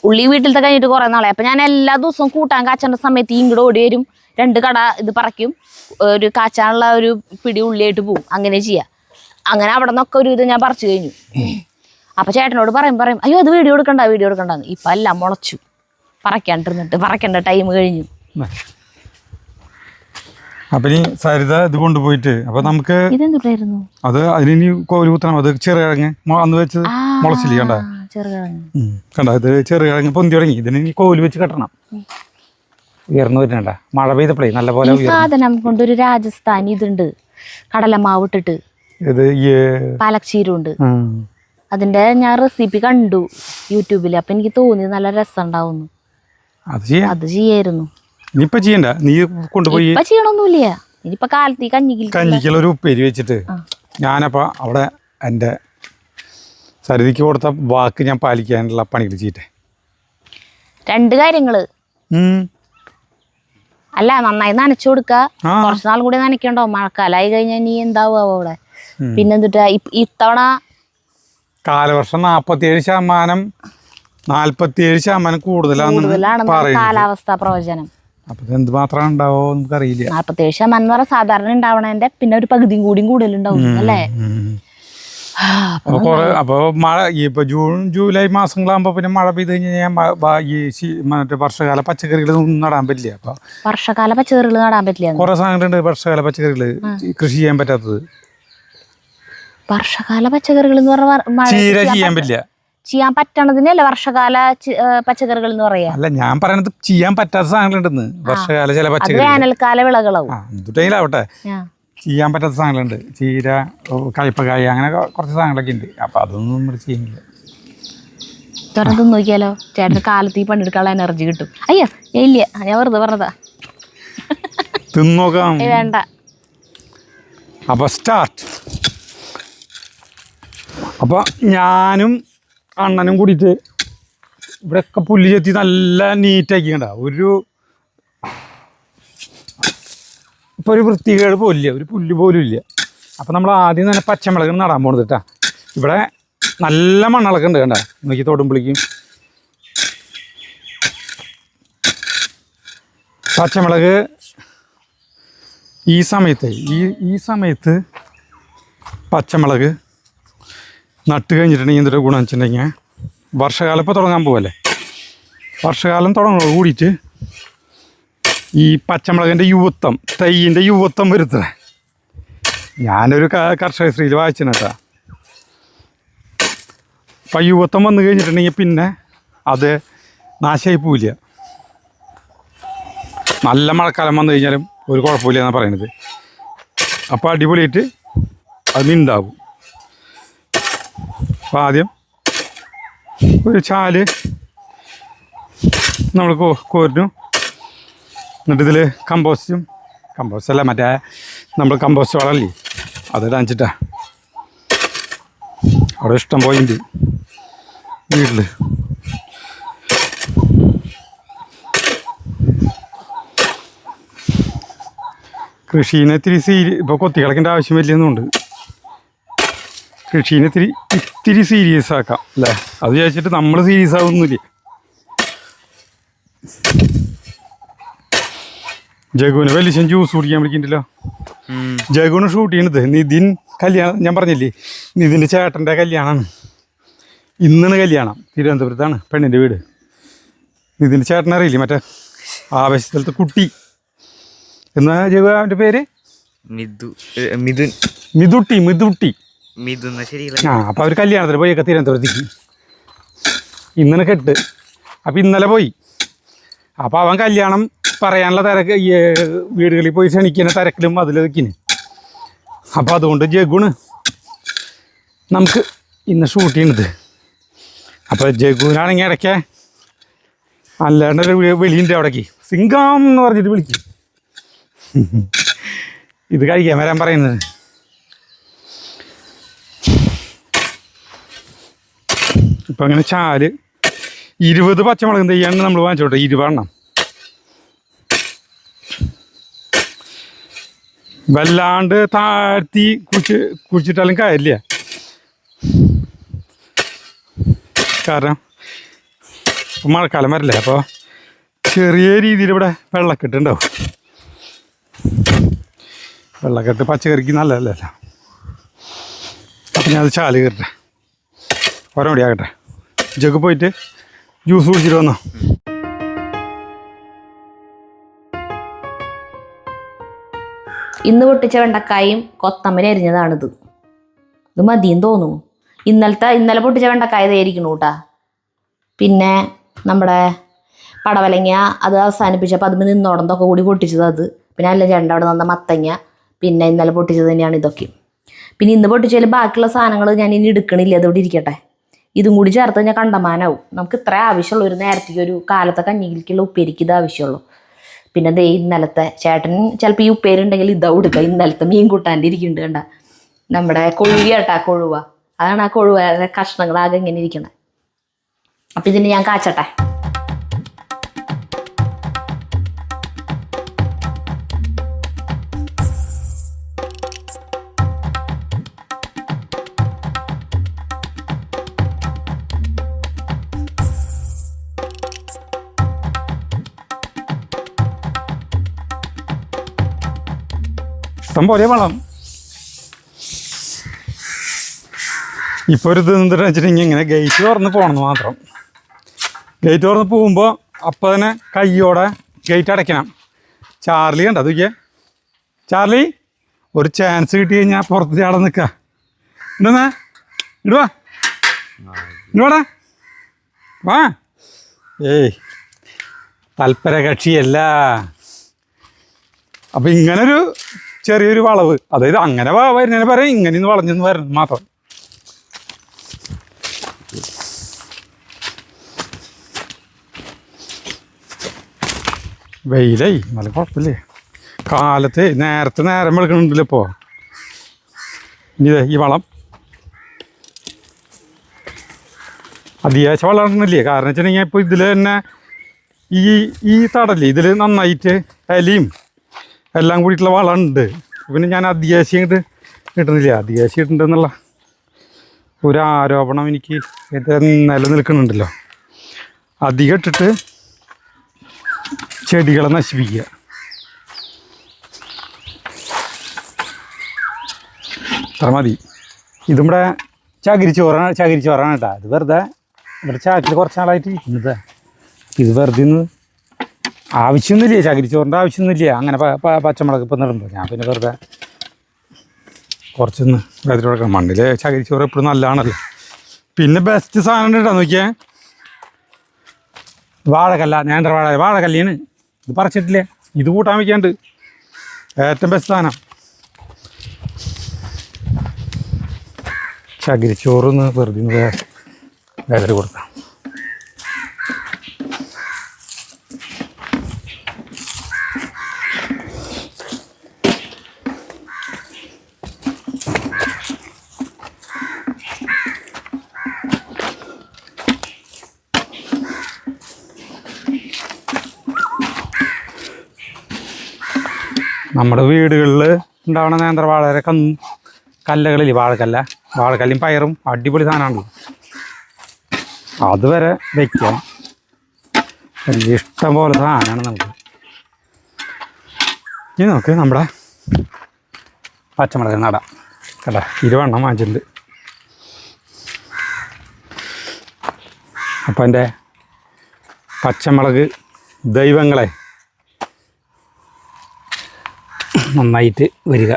Speaker 2: ഉള്ളി വീട്ടിലത്തെ കഴിഞ്ഞിട്ട് കുറെ നാളെ. അപ്പൊ ഞാൻ എല്ലാ ദിവസവും കൂട്ടാൻ കാച്ചേണ്ട സമയത്ത് ഇങ്ങോട്ട് ഓടി വരും. 2 കട ഇത് പറിക്കും. ഒരു കാച്ചാനുള്ള ഒരു പിടി ഉള്ളിയായിട്ട് പോവും. അങ്ങനെ ചെയ്യാം. അങ്ങനെ അവിടെ നിന്നൊക്കെ ഒരു ഇത് ഞാൻ പറിച്ചു കഴിഞ്ഞു. അപ്പൊ ചേട്ടനോട് പറയും അയ്യോ അത് വീഡിയോ എടുക്കണ്ടെന്ന്. ഇപ്പൊ എല്ലാം മുളച്ചു. പറക്കേണ്ട ടൈം കഴിഞ്ഞു.
Speaker 1: അപ്പൊ ഇനി സരിത ഇത് കൊണ്ടുപോയിട്ട് അപ്പൊ നമുക്ക്
Speaker 2: ഇതെന്തുട്ടായിരുന്നു
Speaker 1: അത് അതിനി കോല് കുത്തണം. അത് ചെറുകിഴങ്ങ് അന്ന് വെച്ചത് മുളച്ചില്ല കണ്ട. കണ്ട ഇത് ചെറുകിഴങ്ങ് പൊന്തി തുടങ്ങി. ഇതിന് കോല് വെച്ച് കെട്ടണം. ഉയർന്നു വരുന്നുണ്ട. മഴ പെയ്തപ്പോഴേ നല്ല പോലെ
Speaker 2: സാധനം കൊണ്ടൊരു രാജസ്ഥാനി ഇതുണ്ട്, കടലമാവ് ഇട്ടിട്ട്.
Speaker 1: ഇത്
Speaker 2: പാലക്ഷീരുണ്ട്. അതിന്റെ ഞാൻ റെസിപ്പി കണ്ടു യൂട്യൂബിൽ. അപ്പൊ എനിക്ക് തോന്നി നല്ല രസം ഉണ്ടാവുന്നു. അത് ചെയ്യായിരുന്നു.
Speaker 1: ഇനിയിപ്പോ ചെയ്യണ്ട. നീ കൊണ്ടുപോയി
Speaker 2: ഇപ്പൊ ചെയ്യണമൊന്നുമില്ല. ഇനിയിപ്പൊ കാലത്ത്
Speaker 1: കഞ്ഞിക്കുള്ള ഉപ്പേരി വെച്ചിട്ട് ഞാനപ്പോ അവിടെ എൻ്റെ സരിതയ്ക്ക് കൊടുത്ത വാക്ക് ഞാൻ പാലിക്കാനുള്ള പണികൾ ചെയ്യട്ടെ.
Speaker 2: 2 കാര്യങ്ങള്. അല്ല നന്നായി നനച്ചു കൊടുക്ക. കുറച്ചു നാൾ കൂടി നനയ്ക്കണ്ടോ. മഴക്കാലായി കഴിഞ്ഞാൽ നീ എന്താവും അവിടെ. പിന്നെന്തിട്ടാ ഇത്തവണ
Speaker 1: കാലവർഷം 47% കൂടുതലാണ്
Speaker 2: കാലാവസ്ഥാ പ്രവചനം.
Speaker 1: അപ്പൊ എന്ത് മാത്രം ഉണ്ടാവോ നമുക്കറിയില്ല.
Speaker 2: 47% എന്ന് പറഞ്ഞാൽ സാധാരണ ഉണ്ടാവണതിന്റെ പിന്നെ ഒരു പകുതിയും കൂടിയും കൂടുതലുണ്ടാവും അല്ലേ.
Speaker 1: അപ്പോൾ കുറേ അപ്പോൾ മഴ ഇപ്പൊ ജൂൺ ജൂലൈ മാസങ്ങളാകുമ്പോൾ പിന്നെ മഴ പെയ്ത് കഴിഞ്ഞാൽ മറ്റേ വർഷകാല പച്ചക്കറികളൊന്നും നടാൻ പറ്റില്ല. അപ്പൊ
Speaker 2: വർഷകാല പച്ചക്കറികൾ നടാൻ പറ്റില്ല.
Speaker 1: കുറെ സാധനങ്ങളുണ്ട് വർഷകാല പച്ചക്കറികൾ കൃഷി ചെയ്യാൻ പറ്റാത്തത്.
Speaker 2: വർഷകാല പച്ചക്കറികൾ എന്ന് പറഞ്ഞാൽ
Speaker 1: ചീര ചെയ്യാൻ പറ്റില്ല.
Speaker 2: ചെയ്യാൻ പറ്റണതിനല്ലേ വർഷകാല പച്ചക്കറികൾ എന്ന് പറയാ.
Speaker 1: അല്ല ഞാൻ പറയണത് ചെയ്യാൻ പറ്റാത്ത സാധനങ്ങളുണ്ടെന്ന്. വർഷകാല ചില പച്ചക്കറി
Speaker 2: വേനൽക്കാല വിളകളാവും.
Speaker 1: എന്തുട്ടാവട്ടെ ചെയ്യാൻ പറ്റാത്ത സാധനങ്ങളുണ്ട്. ചീര, കയ്പക്കായ, അങ്ങനെ കുറച്ച് സാധനങ്ങളൊക്കെ ഉണ്ട്. അപ്പൊ അതൊന്നും നമ്മൾ ചെയ്യുന്നില്ല.
Speaker 2: തുറന്നു നോക്കിയാലോ ചേട്ടന് കാലത്ത് ഈ പണിയെടുക്കാനുള്ള എനർജി കിട്ടും. അയ്യോ ഇല്ല, ഞാൻ വെറുതെ പറഞ്ഞതാ.
Speaker 1: തിന്നോക്കാം
Speaker 2: വേണ്ട.
Speaker 1: അപ്പൊ സ്റ്റാർട്ട്. അപ്പൊ ഞാനും അണ്ണനും കൂടിയിട്ട് ഇവിടെയൊക്കെ പുല്ല് ചെത്തി നല്ല നീറ്റാക്കിക്കണ്ട. ഇപ്പോൾ ഒരു വൃത്തികേട് പോലില്ല, ഒരു പുല്ല് പോലും ഇല്ല. അപ്പം നമ്മൾ ആദ്യം തന്നെ പച്ചമുളക് നടാൻ പോണത് കേട്ടാ. ഇവിടെ നല്ല മണ്ണളൊക്കെ ഉണ്ട് കണ്ട, നോക്കി തൊടുമ്പളിക്കും. പച്ചമുളക് ഈ സമയത്ത് പച്ചമുളക് നട്ട് കഴിഞ്ഞിട്ടുണ്ടെങ്കിൽ എന്തൊരു ഗുണം വെച്ചിട്ടുണ്ടെങ്കിൽ വർഷകാലം ഇപ്പോൾ തുടങ്ങാൻ പോവല്ലേ. വർഷകാലം തുടങ്ങുന്നത് കൂടിയിട്ട് ഈ പച്ചമുളകിൻ്റെ യുവത്വം, തൈയിൻ്റെ യുവത്വം വരുത്തണേ. ഞാനൊരു കർഷകശ്രീയിൽ വായിച്ചിന് കേട്ടോ. അപ്പം യുവത്വം വന്നു കഴിഞ്ഞിട്ടുണ്ടെങ്കിൽ പിന്നെ അത് നാശമായി പോവില്ല. നല്ല മഴക്കാലം വന്നു കഴിഞ്ഞാലും ഒരു കുഴപ്പമില്ല എന്നാണ് പറയണത്. അപ്പോൾ അടിപൊളിയായിട്ട് അതിനുണ്ടാവും. അപ്പോൾ ആദ്യം ഒരു ചാല് നമ്മൾ കോരിനും, എന്നിട്ട് ഇതിൽ കമ്പോസ്റ്റ് അല്ല മറ്റേ നമ്മൾ കമ്പോസ്റ്റ് വളമല്ലേ അത് ഇടാച്ചിട്ടാ. അവിടെ ഇഷ്ടം പോയിണ്ട് വീട്ടിൽ. കൃഷീനെ ഇത്തിരി ഇപ്പോൾ കൊത്തിക്കളക്കേണ്ട ആവശ്യം വരില്ലെന്നുണ്ട്. കൃഷീനെ ഇത്തിരി സീരിയസ് ആക്കാം അല്ലേ. അത് വിചാരിച്ചിട്ട് നമ്മൾ സീരിയസ് ആവുന്നില്ല. ജഗുവിന് വലിയ ജ്യൂസ് കുടിക്കാൻ വിളിക്കണ്ടല്ലോ. ജഗുവിന് ഷൂട്ട് ചെയ്യണത് നിതിൻ കല്യാണം. ഞാൻ പറഞ്ഞില്ലേ നിതിൻ്റെ ചേട്ടൻ്റെ കല്യാണമാണ്. ഇന്നാണ് കല്യാണം. തിരുവനന്തപുരത്താണ് പെണ്ണിൻ്റെ വീട്. നിതിൻ്റെ ചേട്ടനറിയില്ലേ മറ്റേ ആവേശത്തിലത്തെ കുട്ടി എന്നാ ജഗു അവൻ്റെ പേര്? മിതുട്ടി. അപ്പോൾ അവർ കല്യാണത്തിന് പോയൊക്കെ തിരുവനന്തപുരത്തേക്ക്. ഇന്നാണ് കെട്ട്. അപ്പം ഇന്നലെ പോയി. അപ്പോൾ അവൻ കല്യാണം പറയാനുള്ള തിരക്ക്, ഈ വീടുകളിൽ പോയി ക്ഷണിക്കുന്ന തിരക്കിലും അതിൽ നിൽക്കുന്നു. അപ്പോൾ അതുകൊണ്ട് ജഗുണ് നമുക്ക് ഇന്ന് ഷൂട്ട് ചെയ്യുന്നത്. അപ്പോൾ ജഗുവിനാണെങ്കിൽ ഇടയ്ക്ക് അല്ലാണ്ടൊരു വെളിയുണ്ട് അവിടേക്ക്, സിംഗം എന്ന് പറഞ്ഞിട്ട് വിളിക്കും. ഇത് കഴിക്കാൻ വരാൻ പറയുന്നത്. ഇപ്പം അങ്ങനെ ചാല് 20 പച്ചമുളക് തയ്യാണ് നമ്മൾ വാങ്ങിച്ചോട്ടെ. 20 എണ്ണം. വല്ലാണ്ട് താഴ്ത്തി കുഴിച്ചിട്ടാലും കാര്യമില്ല. കാരണം മഴക്കാലം വരല്ലേ. അപ്പോൾ ചെറിയ രീതിയിൽ ഇവിടെ വെള്ളക്കെട്ടുണ്ടാവും. വെള്ളക്കെട്ട് പച്ചക്കറിക്ക് നല്ലതല്ലേ. അപ്പം ഞാനത് ചാല് കയറട്ടെ, ഒരമടി ആകട്ടെ. ജഗ് പോയിട്ട് ജ്യൂസ് കുടിച്ചിട്ട് വന്നോ.
Speaker 2: ഇന്ന് പൊട്ടിച്ച വെണ്ടക്കായും കൊത്തമ്പരി അരിഞ്ഞതാണിത്. ഇത് മതിയെന്ന് തോന്നുന്നു. ഇന്നലെ പൊട്ടിച്ച വെണ്ടക്കായ ഇതായിരിക്കണു കേട്ടാ. പിന്നെ നമ്മുടെ പടവലങ്ങ അത് അവസാനിപ്പിച്ചപ്പോൾ അതിന് നിന്നോടന്തൊക്കെ കൂടി പൊട്ടിച്ചത് അത്. പിന്നെ അല്ല ചേട്ടൻ്റെ അവിടെ നന്ന മത്തങ്ങ. പിന്നെ ഇന്നലെ പൊട്ടിച്ചത് തന്നെയാണ് ഇതൊക്കെ. പിന്നെ ഇന്ന് പൊട്ടിച്ചതിൽ ബാക്കിയുള്ള സാധനങ്ങൾ ഞാൻ ഇനി എടുക്കണില്ല, അതോടെ ഇരിക്കട്ടെ. ഇതും കൂടി ചേർത്ത് കഴിഞ്ഞാൽ കണ്ടമാനാവും. നമുക്ക് ഇത്ര ആവശ്യമുള്ളൂ. ഒരു നേരത്തേക്ക് ഒരു കാലത്തെ കഞ്ഞിക്കുള്ള ഉപ്പേരിക്ക് ഇത് ആവശ്യമുള്ളൂ. പിന്നെ ദേ ഇന്നലത്തെ ചേട്ടൻ ചിലപ്പോൾ ഈ ഉപ്പേരുണ്ടെങ്കിൽ ഇതാ കൊടുക്കുക. ഇന്നലത്തെ മീൻ കൂട്ടാൻ്റെ ഇരിക്കുന്നുണ്ട് കണ്ട. നമ്മുടെ കൊഴുവയാട്ടാ, കൊഴുവ. അതാണ് ആ കൊഴുവ കഷ്ണങ്ങളാകെ ഇങ്ങനെ ഇരിക്കണേ. അപ്പം ഇതിന് ഞാൻ കാച്ചട്ടെ.
Speaker 1: ഇഷ്ടം പോലെ വെള്ളം. ഇപ്പോൾ ഒരു ഇത് എന്തിട്ട് വെച്ചിട്ടുണ്ടെങ്കിൽ ഇങ്ങനെ ഗേറ്റ് തുറന്ന് പോകണമെന്ന് മാത്രം. ഗേറ്റ് തുറന്ന് പോകുമ്പോൾ അപ്പം തന്നെ കയ്യോടെ ഗേറ്റ് അടയ്ക്കണം. ചാർലി കണ്ടോ അതൊക്കെ? ചാർലി ഒരു ചാൻസ് കിട്ടി കഴിഞ്ഞാൽ പുറത്ത് ചാടാൻ നിൽക്കുക. എന്താ ഇടുവാ ഇടുവാടാ വാ. ഏയ് തൽപര കക്ഷിയല്ല. അപ്പം ഇങ്ങനൊരു ചെറിയൊരു വളവ്, അതായത് അങ്ങനെ വരുന്നതിന് പറയാം ഇങ്ങനെയൊന്ന് വളഞ്ഞെന്ന് വരണം മാത്രം. വെയിലായി നല്ല കുഴപ്പമില്ലേ. കാലത്ത് നേരത്തെ നേരം വെളുക്കണുണ്ടല്ലോ ഇപ്പോൾ. ഇനി ഈ വളം അത്യാവശ്യം വളർന്നില്ലേ. കാരണം വെച്ചിട്ടുണ്ടെങ്കിൽ ഇപ്പോൾ ഇതിൽ തന്നെ ഈ തടല്ലേ ഇതിൽ നന്നായിട്ട് ഇലയും എല്ലാം കൂടിയിട്ടുള്ള വളമുണ്ട്. പിന്നെ ഞാൻ അത്യാവശ്യം ഇങ്ങോട്ട് കിട്ടുന്നില്ല. അത്യാവശ്യം ഇട്ടുണ്ടെന്നുള്ള ഒരു ആരോപണം എനിക്ക് നിലനിൽക്കുന്നുണ്ടല്ലോ. അധികം ഇട്ടിട്ട് ചെടികളെ നശിപ്പിക്കുക. അത്ര മതി. ഇതും ഇവിടെ ചകിരിച്ചോറാണ് കേട്ടോ. ഇത് വെറുതെ ഇവിടെ ചാക്കിൽ കുറച്ച് നാളായിട്ട് ഇരിക്കുന്നത്. ഇത് വെറുതെ ഇന്ന് ആവശ്യമൊന്നുമില്ല, ചകിരിച്ചോറിൻ്റെ ആവശ്യമൊന്നുമില്ല. അങ്ങനെ പച്ചമുളക് ഇപ്പം നടുമ്പോൾ ഞാൻ പിന്നെ വെറുതെ കുറച്ചൊന്ന് വെതിരി കൊടുക്കണം. മണ്ണിൽ ചകിരിച്ചോറ് എപ്പോഴും നല്ലതാണല്ലോ. പിന്നെ ബെസ്റ്റ് സാധനം കേട്ടോ നോക്കിയേ, വാഴക്കല്ല. വാഴക്കല്ലിയാണ്. ഇത് പറിച്ചിട്ടില്ലേ, ഇത് കൂട്ടാൻ വയ്ക്കാണ്ട് ഏറ്റവും ബെസ്റ്റ് സാധനം. ചകിരിച്ചോറൊന്ന് വെറുതെ വേദന കൊടുക്കാം. നമ്മുടെ വീടുകളിൽ ഉണ്ടാവണ നേന്ത്രവാഴ കല്ലകളിൽ വാഴക്കല്ലും പയറും അടിപൊളി സാധനമാണല്ലോ. അതുവരെ വയ്ക്കാം. വലിയ ഇഷ്ടം പോലെ സാധനമാണ് നമുക്ക്. ഇനി നമുക്ക് നമ്മുടെ പച്ചമുളക് നടാം കേട്ടോ. 20 എണ്ണം വാങ്ങിച്ചിട്ടുണ്ട്. അപ്പം എൻ്റെ പച്ചമുളക് ദൈവങ്ങളെ നന്നായിട്ട് വരിക.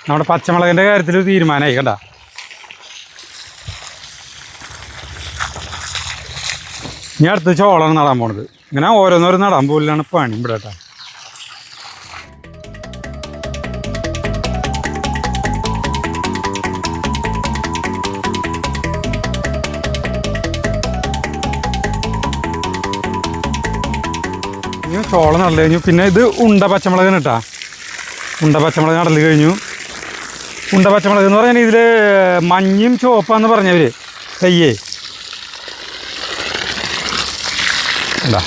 Speaker 1: നമ്മുടെ പച്ചമുളകിൻ്റെ കാര്യത്തിൽ തീരുമാനമായി കണ്ട. ഇനി അടുത്ത് ചോളാണ് നടാൻ പോണത്. ഇങ്ങനെ ഓരോന്നോരം നടാൻ പോലാണ് പണി ഇവിടെ കേട്ടോ. ഇനി ചോളം നടൽ കഴിഞ്ഞു. പിന്നെ ഇത് ഉണ്ട പച്ചമുളകാണ് കേട്ടോ. ഉണ്ട പച്ചമുളക് നടൽ കഴിഞ്ഞു. ഉണ്ട പച്ചമുളക് എന്ന് പറഞ്ഞാൽ ഇതിൽ മഞ്ഞയും ചുവപ്പാന്ന് പറഞ്ഞവർ തയ്യേ എന്താ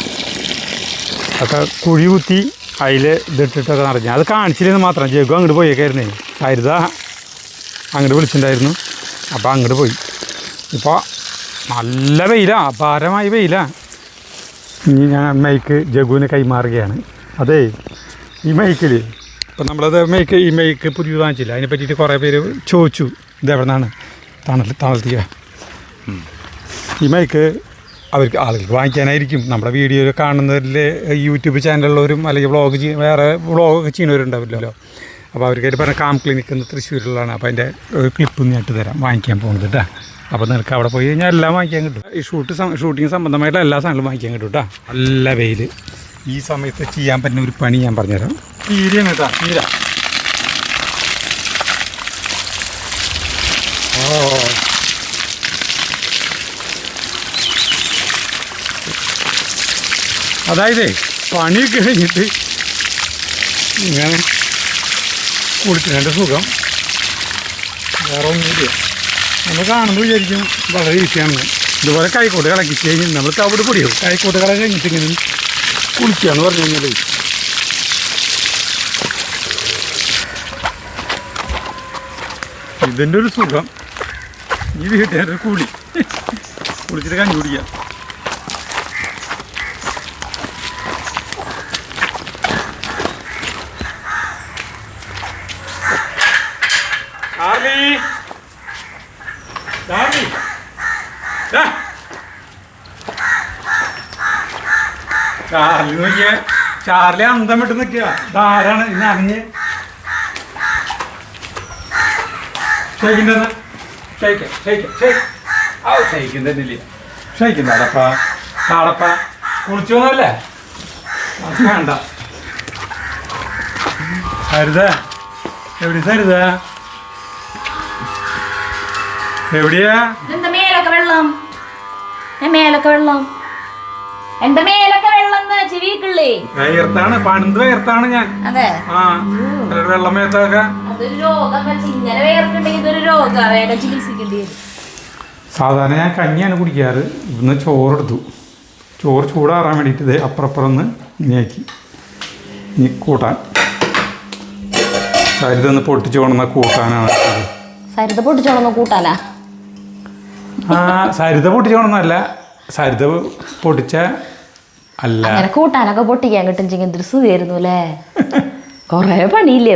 Speaker 1: ഒക്കെ കുഴി കുത്തി അതിൽ ഇതിട്ടിട്ടൊക്കെ നിറഞ്ഞു. അത് കാണിച്ചില്ലെന്ന് മാത്രം. ജഗു അങ്ങോട്ട് പോയേക്കായിരുന്നേ. ഹരിത അങ്ങോട്ട് വിളിച്ചിട്ടുണ്ടായിരുന്നു. അപ്പോൾ അങ്ങോട്ട് പോയി. ഇപ്പോൾ നല്ല വെയിലാണ്, അപാരമായ വെയിലാണ്. ഇനി ഞാൻ മൈക്ക് ജഗുവിന് കൈമാറുകയാണ്. അതേ ഈ മൈക്കിൽ ഇപ്പം നമ്മളത് ഈ മൈക്ക് പുതിയത് വാങ്ങിച്ചില്ല. അതിനെ പറ്റിയിട്ട് കുറേ പേര് ചോദിച്ചു ഇത് എവിടെ നിന്നാണ് തണർത്തിയ. ഈ മൈക്ക് ആളുകൾക്ക് വാങ്ങിക്കാനായിരിക്കും. നമ്മുടെ വീഡിയോ കാണുന്നവരിൽ യൂട്യൂബ് ചാനലുള്ളവരും അല്ലെങ്കിൽ വേറെ വ്ളോഗൊക്കെ ചെയ്യുന്നവരുണ്ടാവില്ലല്ലോ. അപ്പോൾ അവർക്കായിട്ട് പറഞ്ഞ കാം ക്ലിനിക്ക് എന്ന് തൃശ്ശൂരിലുള്ളതാണ്. അപ്പോൾ അതിൻ്റെ ഒരു ക്ലിപ്പ് ഞാൻ ഇട്ട് തരാം വാങ്ങിക്കാൻ പോകുന്നത് കേട്ടോ. അപ്പോൾ നിനക്ക് അവിടെ പോയി കഴിഞ്ഞാൽ എല്ലാം വാങ്ങിക്കാൻ കിട്ടും. ഈ ഷൂട്ടിങ് സംബന്ധമായിട്ടുള്ള എല്ലാ സാധനങ്ങളും വാങ്ങിക്കാൻ കിട്ടും കേട്ടോ. നല്ല വെയിൽ. ഈ സമയത്ത് ചെയ്യാൻ പറ്റുന്ന ഒരു പണി ഞാൻ പറഞ്ഞുതരാം. ചീരയാണ് കേട്ടോ, ചീര. അതായത് പണിയൊക്കെ കഴിഞ്ഞിട്ട് ഇങ്ങനെ കുളിക്കുന്നതിൻ്റെ സുഖം വേറെ ഒന്നുമില്ല. നമ്മൾ കാണുമ്പോൾ വിചാരിക്കും വളരെ ഈസിയാണെന്ന്. ഇതുപോലെ കൈക്കോട്ട് കളക്കി കഴിഞ്ഞ് നമ്മൾ തവിട് പൊടിയോ കൈക്കോട്ട് കള കഴിഞ്ഞിട്ട് ഇങ്ങനെ കുളിക്കുക എന്ന് പറഞ്ഞു കഴിഞ്ഞാൽ ഇതിൻ്റെ ഒരു സുഖം ഈ വീട്ടുകാരുടെ കൂടി കുളിച്ചിട്ട് കഞ്ഞി കുടിക്കാം. ചാർലി നോക്കിയ ചാർലി അന്തം വിട്ട് നിൽക്കുക. ധാരാണ് ഇന്ന് അറിഞ്ഞ് ഷെയ്ക്കിൻ്റെ ഷെയ്ക്കിൻ്റെ ഷെയ്ക്കിൻ്റെ അടപ്പ കാടപ്പ കുളിച്ചു പോന്നല്ലേ വേണ്ട. സരിത എവിടെ? സരിത എവിടെയാ?
Speaker 2: എന്താ മേലൊക്കെ വെള്ളം? മേലൊക്കെ വെള്ളം? എന്റെ മേലൊക്കെ വെള്ളം ചെവിക്കുള്ളേ
Speaker 1: വയർത്താണ് പണിത് വയർത്താണ് ഞാൻ.
Speaker 2: അതെ
Speaker 1: ആ വെള്ളം മേത്തൊക്കെ
Speaker 2: അതൊരു രോഗം. ഇങ്ങനെ വേർക്കുണ്ടെങ്കിൽ ഇതൊരു രോഗം, വേഗം ചികിത്സിക്കേണ്ടി വരും.
Speaker 1: സാധാരണ ഞാൻ കഞ്ഞിയാണ് കുടിക്കാറ്. ഇന്ന് ചോറെടുത്തു. ചോറ് ചൂടാറാൻ വേണ്ടിയിട്ട് ഇത് അപ്പുറപ്പുറം ഒന്ന് നീക്കി ഇനി കൂട്ടാൻ. സരിത ഒന്ന് പൊട്ടിച്ചു കൊണ്ടുവന്ന കൂട്ടാനാണ്.
Speaker 2: സരിത പൊട്ടിച്ചു കൊണ്ടുവന്ന കൂട്ടാനാ?
Speaker 1: ആ സരിത പൊട്ടിച്ചു കൊണ്ടുവന്നല്ല, സരിത പൊട്ടിച്ച അല്ല.
Speaker 2: അങ്ങനെ കൂട്ടാനൊക്കെ പൊട്ടിക്കാൻ കിട്ടും എന്തൊരു സുഖമായിരുന്നു അല്ലേ. കൊറേ പണിയില്ലേ.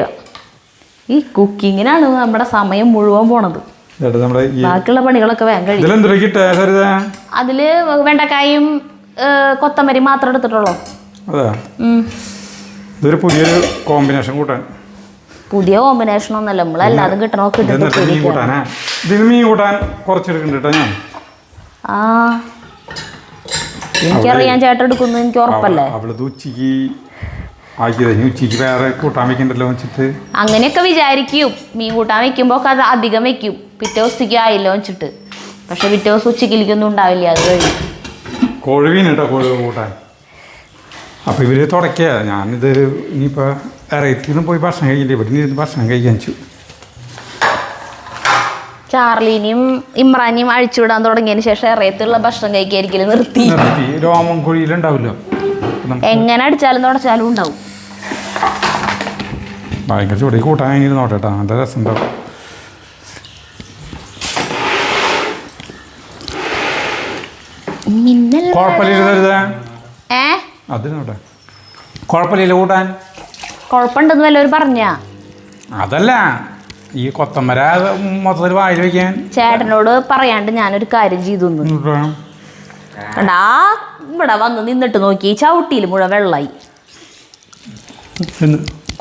Speaker 2: ഈ കുക്കിങ്ങിനാണ് നമ്മുടെ സമയം മുഴുവൻ പോണത്. ബാക്കിയുള്ള പണികളൊക്കെ വേഗം കഴിയും. അതില് വെണ്ടക്കായും കൊത്തമരി മാത്രം എടുത്തിട്ടുള്ളൂ.
Speaker 1: അതെ, ഇതൊരു പുതിയൊരു കോമ്പിനേഷൻ കൂട്ടാൻ.
Speaker 2: പുതിയ കോമ്പിനേഷൻ ഒന്നല്ല, നമ്മളെല്ലാതും കിട്ടണമൊക്കെ
Speaker 1: മീൻ കൂട്ടാനാ. ഇതിന് മീൻ കൂട്ടാൻ കുറച്ചെടുക്കണ്ടോ ഞാൻ?
Speaker 2: ആ എനിക്കറിയാൻ ചേട്ടൻ എടുക്കുന്നു, എനിക്ക് ഉറപ്പല്ലേ.
Speaker 1: അവളത് ഉച്ചക്ക് ആക്കിയത് ഉച്ചക്ക് വേറെ കൂട്ടാൻ വെക്കണ്ടല്ലോ വെച്ചിട്ട്
Speaker 2: അങ്ങനെയൊക്കെ വിചാരിക്കും. മീൻ കൂട്ടാൻ വെക്കുമ്പോ അത് അധികം വെക്കും, പിറ്റേ ദിവസത്തേക്ക് ആയില്ലോ വെച്ചിട്ട്. പക്ഷെ പിറ്റേ ദിവസം ഉച്ചക്കിലേക്കൊന്നും ഉണ്ടാവില്ല, അത് കഴിഞ്ഞു.
Speaker 1: കോഴിമീൻ കേട്ടോ, കോഴി കൂട്ടാൻ. അപ്പോൾ ഇവർ തുടക്കുക. ഞാനിത് ഇനിയിപ്പോൾ ഇറയത്തിന്ന് പോയി ഭക്ഷണം കഴിക്കില്ല, ഇവിടെ ഇരുന്ന് ഭക്ഷണം കഴിക്കാൻ വെച്ചു.
Speaker 2: ചാർലിനെയും ഇമ്രാനെയും അഴിച്ചുവിടാൻ തുടങ്ങിയതിന് ശേഷം ഇറയത്തുള്ള ഭക്ഷണം കഴിക്കായിരിക്കും നിർത്തി.
Speaker 1: രോമം കുഴിയിലുണ്ടാവില്ലോ,
Speaker 2: എങ്ങനെ അടിച്ചാലും തുടച്ചാലും ഉണ്ടാവും.
Speaker 1: ഭയങ്കര ചൂടി കൂട്ടാൻ കഴിഞ്ഞിട്ട് നോട്ടേട്ടാ, നല്ല രസം ഉണ്ടാവും. കുഴപ്പമില്ല അതിനോട്ടെ, കുഴപ്പമില്ല കൂട്ടാൻ.
Speaker 2: കുഴപ്പമുണ്ടെന്ന് വല്ലവരും പറഞ്ഞ?
Speaker 1: അതല്ല, ഈ കൊത്തമര മൊത്തത്തിൽ വായിൽ വെക്കാൻ
Speaker 2: ചേട്ടനോട് പറയാണ്ട് ഞാനൊരു കാര്യം ചെയ്തു. കണ്ടാ ഇവിടെ വന്ന് നിന്നിട്ട് നോക്കി ചവിട്ടിയിൽ മുഴുവൻ വെള്ളമായി.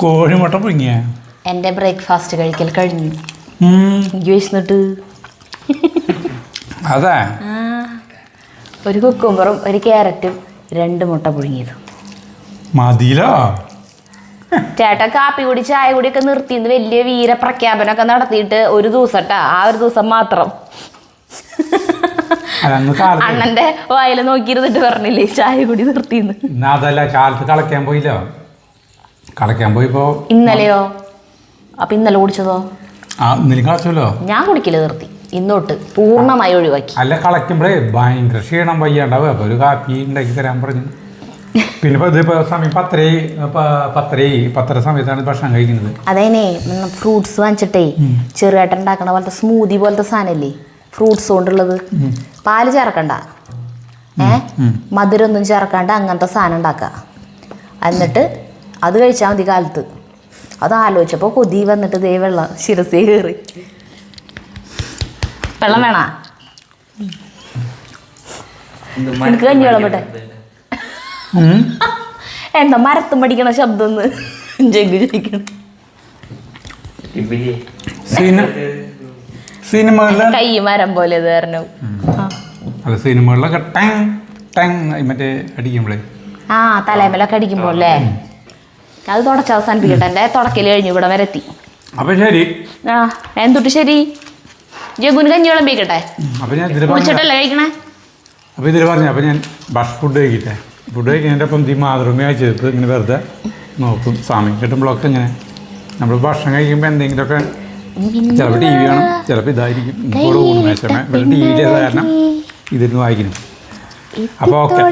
Speaker 1: കോഴിമുട്ട പുഴുങ്ങിയ
Speaker 2: എൻ്റെ ബ്രേക്ക്ഫാസ്റ്റ് കഴിക്കൽ കഴിഞ്ഞു. എനിക്ക് വിശന്നിട്ട്
Speaker 1: അതെ,
Speaker 2: ഒരു കുക്കുംബറും ഒരു ക്യാരറ്റും 2 മുട്ട പുഴുങ്ങിയത്
Speaker 1: മതിലോ.
Speaker 2: ചേട്ടൻ കാപ്പി കൂടി ചായ കൂടിയൊക്കെ നിർത്തിന്ന് വലിയ വീര പ്രഖ്യാപനമൊക്കെ നടത്തിയിട്ട് ഒരു ദിവസം ട്ടാ, ആ ഒരു ദിവസം മാത്രം അണ്ണന്റെ വായില് നോക്കിയിരുന്നിട്ട് പറഞ്ഞില്ലേ ചായ കൂടി നിർത്തിന്ന്.
Speaker 1: അതല്ല, കാലത്ത് കളയ്ക്കാൻ പോയില്ലോ. കളയ്ക്കാൻ പോയിപ്പോ
Speaker 2: ഇന്നലെയോ? അപ്പൊ ഇന്നലെ കുടിച്ചതോ?
Speaker 1: ഇന്നലെ കളച്ചല്ലോ.
Speaker 2: ഞാൻ കുടിക്കല് നിർത്തി, ഇന്നോട്ട് പൂർണ്ണമായി ഒഴിവാക്കി.
Speaker 1: അല്ല, കളയ്ക്കുമ്പോഴേ ഭയങ്കര ക്ഷീണം വയ്യാണ്ടാവുക. അപ്പൊ ഒരു കാപ്പി ഉണ്ടാക്കി തരാൻ പറഞ്ഞു. പിന്നെ ഇതിപ്പോ സമയം 10:30 സമയത്താണ് ഭക്ഷണം കഴിക്കുന്നത്.
Speaker 2: അതേനെ ഫ്രൂട്ട്സ് വാങ്ങിച്ചിട്ടേ ചെറുതായിട്ട് ഉണ്ടാക്കണ പോലത്തെ സ്മൂതി പോലത്തെ സാധനല്ലേ, ഫ്രൂട്ട്സ് കൊണ്ടുള്ളത്. പാല് ചേർക്കണ്ട, മധുരമൊന്നും ചേർക്കാണ്ട് അങ്ങനത്തെ സാധനം ഉണ്ടാക്കുക. എന്നിട്ട് അത് കഴിച്ചാൽ മതി കാലത്ത്. അത് ആലോചിച്ചപ്പോൾ കൊതി വന്നിട്ട് ദേ വെള്ളം ശിരസേ കയറി. വെള്ളം വേണ? എനിക്ക് കഞ്ഞി വെള്ളം പെട്ടെ. എന്താ മരത്തും പഠിക്കണ ശബ്ദം കൈ മരം പോലെ
Speaker 1: സിനിമകളിലൊക്കെ മറ്റേ അടിക്കുമ്പോഴേ
Speaker 2: തലേമലൊക്കെ അടിക്കുമ്പോ അല്ലേ, അത് തുടച്ച അവസാനിപ്പിക്കട്ടെ. എന്റെ തുടക്കല് കഴിഞ്ഞു, ഇവിടെ വരെ എത്തി.
Speaker 1: അപ്പൊ ശരി.
Speaker 2: എന്തൊട്ട് ശരി, ജഗുന് കഞ്ഞി വിളമ്പിക്കട്ടെ. കുടിച്ചിട്ടല്ലേ കഴിക്കണേ?
Speaker 1: അപ്പൊ ഇതിൽ പറഞ്ഞു. അപ്പൊ ഞാൻ ഫുഡ് കഴിക്കട്ടെ. ഫുഡ് കഴിക്കുന്നതിൻ്റെ ഒപ്പം ഈ മാതൃമയായി ചേർത്ത് ഇങ്ങനെ വെറുതെ നോക്കും. സമയം കിട്ടുമ്പോഴൊക്കെ ഇങ്ങനെ നമ്മൾ ഭക്ഷണം കഴിക്കുമ്പോൾ എന്തെങ്കിലുമൊക്കെ ചിലപ്പോൾ ടി വി കാണും, ചിലപ്പോൾ ഇതായിരിക്കും. ഇപ്പോൾ ഊണുമേശമേ ഇവിടെ ടി വിയിലെ കാരണം ഇതിരുന്ന് വായിക്കണം. അപ്പോൾ ഓക്കെ.